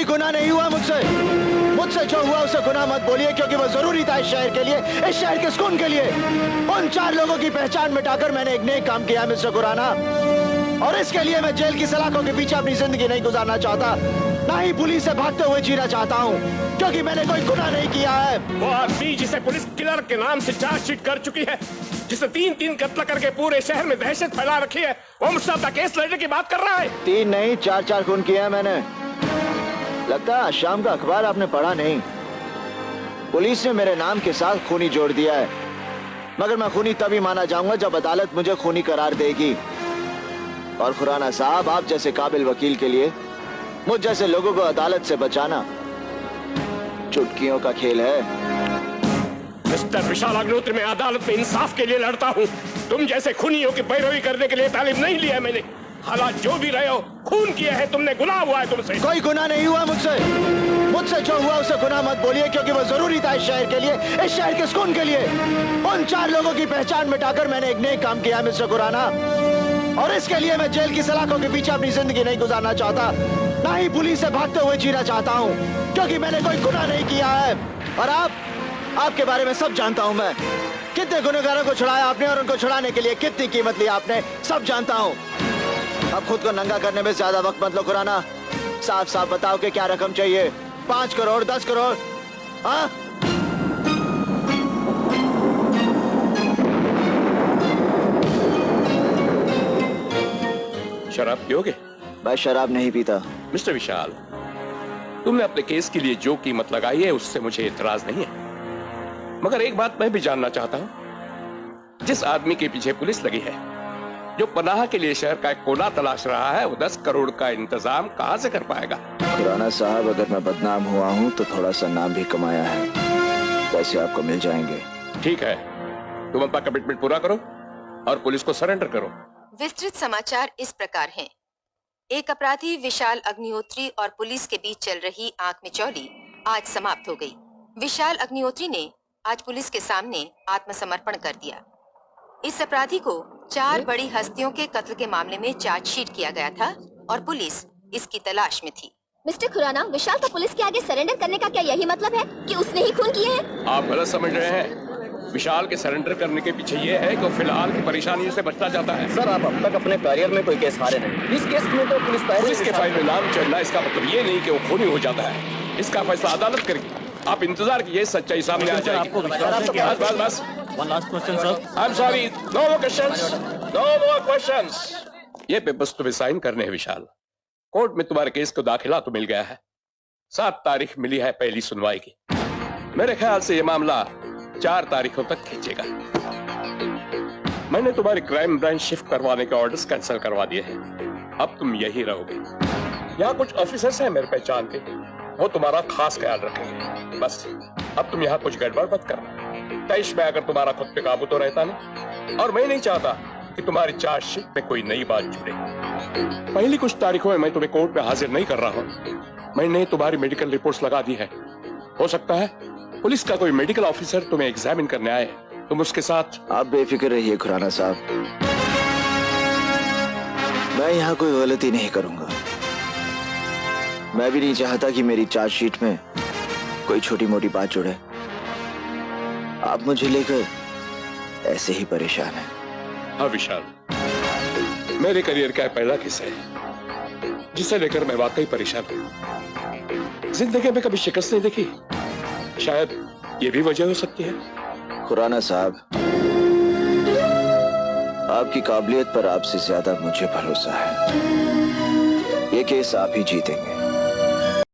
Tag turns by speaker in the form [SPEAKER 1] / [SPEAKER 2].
[SPEAKER 1] कोई गुनाह नहीं हुआ मुझसे। मुझसे जो हुआ उसे गुनाह मत बोलिए, क्योंकि वो जरूरी था इस शहर के लिए, इस शहर के सुकून के लिए। उन 4 लोगों की पहचान मिटाकर मैंने एक नेक काम किया मिस्टर खुराना, और इसके लिए मैं जेल की सलाखों के पीछे अपनी जिंदगी नहीं गुजारना चाहता, ना ही पुलिस से भागते हुए जीना चाहता हूँ, क्योंकि मैंने कोई गुनाह नहीं किया है।
[SPEAKER 2] वो आदमी जिसे पुलिस किलर के नाम से चार्जशीट कर चुकी है, जिसने 3 कत्ल करके पूरे शहर में दहशत फैला रखी है, वो मुझसे अपना केस लड़ने की बात कर रहा है।
[SPEAKER 1] 3 नहीं 4 खून किए हैं मैंने। लगता है शाम का अखबार आपने पढ़ा नहीं। पुलिस ने मेरे नाम के साथ खूनी जोड़ दिया है, मगर मैं खूनी तभी माना जाऊंगा जब अदालत मुझे खूनी करार देगी। और खुराना साहब, आप जैसे काबिल वकील के लिए मुझ जैसे लोगों को अदालत से बचाना चुटकियों का खेल है।
[SPEAKER 2] मिस्टर विशाल अग्निहोत्री, मैं अदालत में इंसाफ के लिए लड़ता हूँ। तुम जैसे खूनियों की पैरवी करने के लिए तालीम नहीं लिया मैंने। हालात जो भी रहे हो, खून किया है तुमने, गुनाह हुआ है तुमसे।
[SPEAKER 1] कोई गुनाह नहीं हुआ मुझसे। मुझसे जो हुआ उसे गुनाह मत बोलिए, क्योंकि वो जरूरी था इस शहर के लिए, इस शहर के सुकून के लिए। उन 4 लोगों की पहचान मिटाकर मैंने एक नेक काम किया मिस्टर खुराना, और इसके लिए मैं जेल की सलाखों के पीछे अपनी जिंदगी नहीं गुजारना चाहता, ना ही पुलिस से भागते हुए जीना चाहता हूँ, क्योंकि मैंने कोई गुनाह नहीं किया है। और आपके बारे में सब जानता हूँ मैं। कितने गुनहगारों को छुड़ाया आपने, और उनको छुड़ाने के लिए कितनी कीमत ली आपने, सब जानता हूँ। अब खुद को नंगा करने में ज्यादा वक्त मत लो खुराना। साफ साफ बताओ कि क्या रकम चाहिए। 5 करोड़, 10 करोड़? हाँ?
[SPEAKER 2] शराब पियोगे?
[SPEAKER 1] मैं शराब नहीं पीता।
[SPEAKER 2] मिस्टर विशाल, तुमने अपने केस के लिए जो कीमत लगाई है उससे मुझे इतराज नहीं है, मगर एक बात मैं भी जानना चाहता हूं। जिस आदमी के पीछे पुलिस लगी है, जो पनाह के लिए शहर का एक कोना तलाश रहा है, वो 10 करोड़ का इंतजाम कहां से कर पाएगा?
[SPEAKER 1] खुराना साहब, अगर मैं बदनाम हुआ हूं तो थोड़ा सा नाम भी कमाया है, पैसे आपको मिल जाएंगे।
[SPEAKER 2] ठीक है, तुम अपना कमिटमेंट पूरा करो और पुलिस को सरेंडर करो।
[SPEAKER 3] विस्तृत समाचार इस प्रकार हैं। एक अपराधी विशाल अग्निहोत्री और पुलिस के बीच चल रही आंख मिचौली आज समाप्त हो गई। विशाल अग्निहोत्री ने आज पुलिस के सामने आत्मसमर्पण कर दिया। इस अपराधी को 4 बड़ी हस्तियों के कत्ल के मामले में चार्जशीट किया गया था और पुलिस इसकी तलाश में थी।
[SPEAKER 4] मिस्टर खुराना, विशाल का पुलिस के आगे सरेंडर करने का क्या यही मतलब है कि उसने ही खून किए हैं?
[SPEAKER 2] आप गलत समझ रहे हैं। विशाल के सरेंडर करने के पीछे ये है कि फिलहाल की परेशानियों से बचना चाहता है।
[SPEAKER 5] सर, आप अब तक अपने करियर में कोई केस हारे नहीं। इस केस में तो पुलिस
[SPEAKER 2] के फाइल में नाम चढ़ना इसका मतलब ये नहीं कि वो खूनी हो जाता है। इसका फैसला अदालत करेगी। आप इंतजार कीजिए, सच्चाई सामने आ जाएगी। बस
[SPEAKER 5] one last question sir.
[SPEAKER 2] I am sorry, no more questions, no more questions. ये पेपर्स तुम्हें साइन करने हैं विशाल। कोर्ट में तुम्हारे केस को दाखिला तो मिल गया है। 7 तारीख मिली है पहली सुनवाई की। मेरे ख्याल से ये मामला 4 तारीखों तक खींचेगा। मैंने तुम्हारी क्राइम ब्रांच शिफ्ट करवाने के ऑर्डर्स कैंसिल करवा दिए हैं। अब तुम यही रहोगे। यहाँ कुछ ऑफिसर्स हैं मेरे पहचान के, वो तुम्हारा खास ख्याल रखेंगे। बस अब तुम यहाँ कुछ गड़बड़ मत करना। तैश में अगर तुम्हारा खुद पे काबू तो रहता नहीं, और मैं नहीं चाहता कि तुम्हारी चार्जशीट में कोई नई बात जुड़े। पहली कुछ तारीखों में मैं तुम्हें कोर्ट में हाजिर नहीं कर रहा हूँ। मैंने तुम्हारी मेडिकल रिपोर्ट्स लगा दी है। हो सकता है पुलिस का कोई मेडिकल ऑफिसर तुम्हें एग्जामिन करने आए, तुम उसके साथ।
[SPEAKER 1] आप बेफिक्र रहिए खुराना साहब, मैं यहाँ कोई गलती नहीं करूंगा। मैं भी नहीं चाहता कि मेरी चार्जशीट में कोई छोटी मोटी बात जुड़े। आप मुझे लेकर ऐसे ही परेशान हैं।
[SPEAKER 2] हाँ विशाल, मेरे करियर का पहला किस्सा है जिसे लेकर मैं वाकई परेशान हूँ। जिंदगी में कभी शिकस्त नहीं देखी, शायद ये भी वजह हो सकती है।
[SPEAKER 1] खुराना साहब, आपकी काबिलियत पर आपसे ज्यादा मुझे भरोसा है। ये केस आप ही जीतेंगे।